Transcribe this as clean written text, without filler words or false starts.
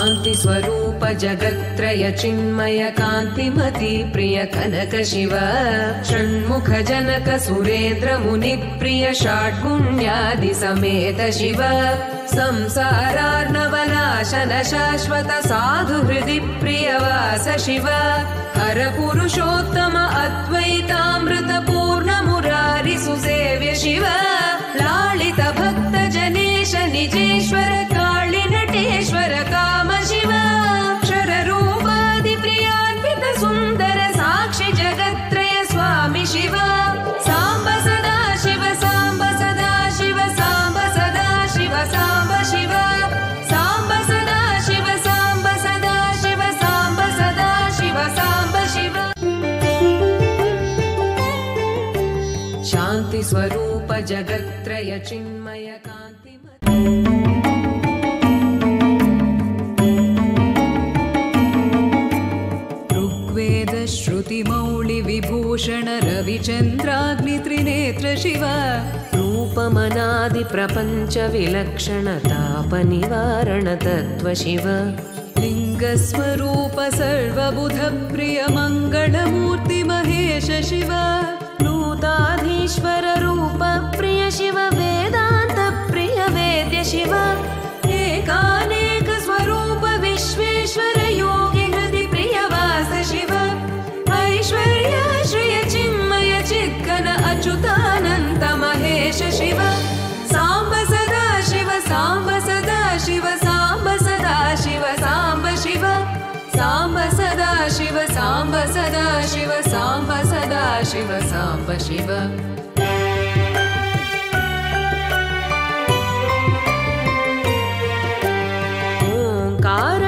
शान्ति स्वरूप जगत्त्रय चिन्मय कान्तिमती प्रिय कनक शिव षण्मुख जनक सुरेन्द्र मुनि प्रिय षड्गुण्यादि समेत शिव संसारार्णवनाशन शाश्वत साधु हृदि प्रियवास शिव हर पुरुषोत्तम अद्वैतामृत पूर्ण मुरारि सुसेव्य शिव लालित भक्त जनेश निजेश्वर काळि नटेश्वर काम शिव क्षररूपादि प्रियान्वित सुन्दर साक्षि जगत्त्रय स्वामि शिव साम्ब सदा शिव साम्ब सदा शिव साम्ब सदा शिव साम्ब शिव साम्ब सदा शिव साम्ब सदा शिव साम्ब सदा शिव साम्ब शिव शान्ति स्वरूप जगत्त्रय चिन्मय कान्तिमती ऋग्वेद श्रुतिमौळि विभूषण रविचन्द्राग्नि त्रिनेत्र शिव रूपमनादि प्रपञ्च विलक्षण ताप निवारण तत्त्व शिव लिङ्गस्वरूप सर्वबुध प्रिय मङ्गलमूर्ति महेश शिव नूताधीश्वर रूप प्रिय शिव वेदान्त प्रिय वेद्य शिव एकानेक स्वरूप विश्वेश्वर योगी हृदि प्रियवास शिव ऐश्वर्याश्रय चिन्मय चिद्घन अच्युतानन्त महेश शिव साम्ब सदा शिव साम्ब सदा शिव साम्ब सदा शिव साम्ब शिव साम्ब सदा शिव साम्ब सदा शिव साम्ब सदा शिव साम्ब शिव ओंकार